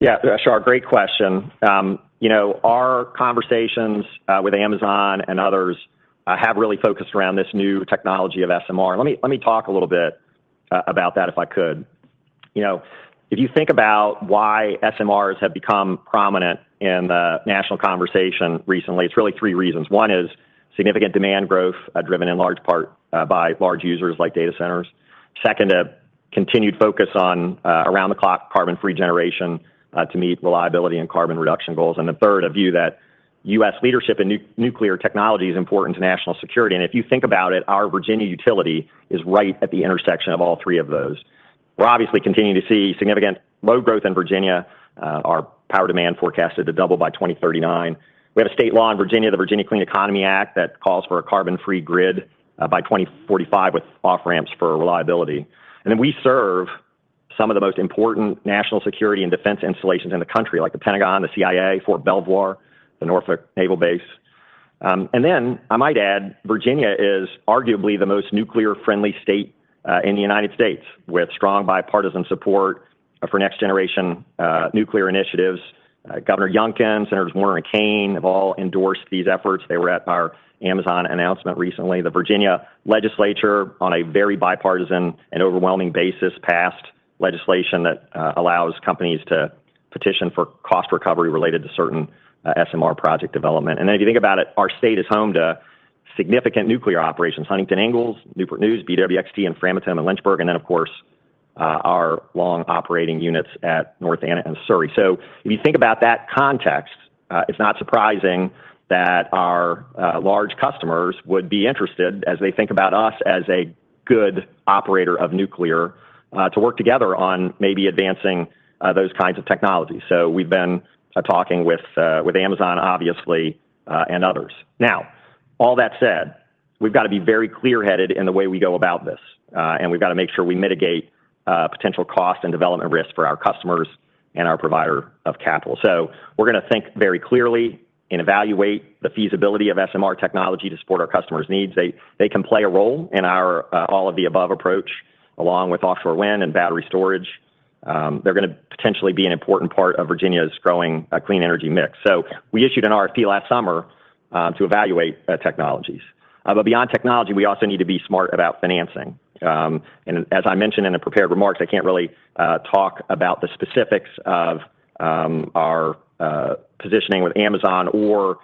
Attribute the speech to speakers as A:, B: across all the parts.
A: Yeah, Shar, great question. Our conversations with Amazon and others have really focused around this new technology of SMR. Let me talk a little bit about that if I could. If you think about why SMRs have become prominent in the national conversation recently, it's really three reasons. One is significant demand growth driven in large part by large users like data centers. Second, a continued focus on around-the-clock carbon-free generation to meet reliability and carbon reduction goals. And the third, a view that U.S. leadership in nuclear technology is important to national security. And if you think about it, our Virginia utility is right at the intersection of all three of those. We're obviously continuing to see significant load growth in Virginia. Our power demand forecasted to double by 2039. We have a state law in Virginia, the Virginia Clean Economy Act, that calls for a carbon-free grid by 2045 with off-ramps for reliability. And then we serve some of the most important national security and defense installations in the country, like the Pentagon, the CIA, Fort Belvoir, the Norfolk Naval Base. And then, I might add, Virginia is arguably the most nuclear-friendly state in the United States, with strong bipartisan support for next-generation nuclear initiatives. Governor Youngkin, Senators Warner and Kane have all endorsed these efforts. They were at our Amazon announcement recently. The Virginia legislature, on a very bipartisan and overwhelming basis, passed legislation that allows companies to petition for cost recovery related to certain SMR project development. And then if you think about it, our state is home to significant nuclear operations: Huntington Ingalls, Newport News, BWXT, and Framingham and Lynchburg, and then, of course, our long operating units at North Anna and Surrey. So if you think about that context, it's not surprising that our large customers would be interested, as they think about us as a good operator of nuclear, to work together on maybe advancing those kinds of technologies. So we've been talking with Amazon, obviously, and others. Now, all that said, we've got to be very clear-headed in the way we go about this, and we've got to make sure we mitigate potential cost and development risks for our customers and our provider of capital. So we're going to think very clearly and evaluate the feasibility of SMR technology to support our customers' needs. They can play a role in our all-of-the-above approach, along with offshore wind and battery storage. They're going to potentially be an important part of Virginia's growing clean energy mix. So we issued an RFP last summer to evaluate technologies. But beyond technology, we also need to be smart about financing. And as I mentioned in the prepared remarks, I can't really talk about the specifics of our positioning with Amazon or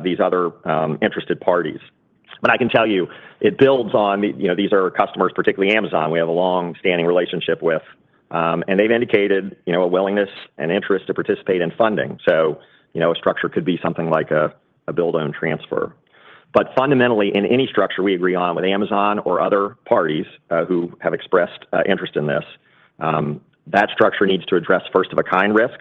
A: these other interested parties. But I can tell you, it builds on, these are customers, particularly Amazon, we have a long-standing relationship with. And they've indicated, a willingness and interest to participate in funding. So, a structure could be something like a build-own transfer. But fundamentally, in any structure we agree on with Amazon or other parties who have expressed interest in this, that structure needs to address first-of-a-kind risk.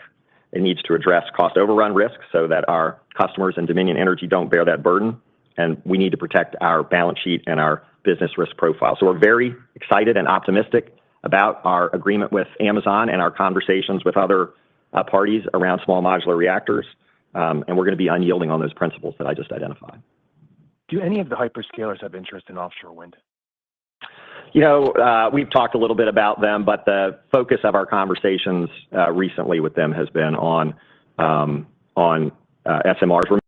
A: It needs to address cost overrun risk so that our customers and Dominion Energy don't bear that burden. And we need to protect our balance sheet and our business risk profile. So we're very excited and optimistic about our agreement with Amazon and our conversations with other parties around small modular reactors. And we're going to be unyielding on those principles that I just identified.
B: Do any of the hyperscalers have interest in offshore wind?
A: We've talked a little bit about them, but the focus of our conversations recently with them has been on SMRs.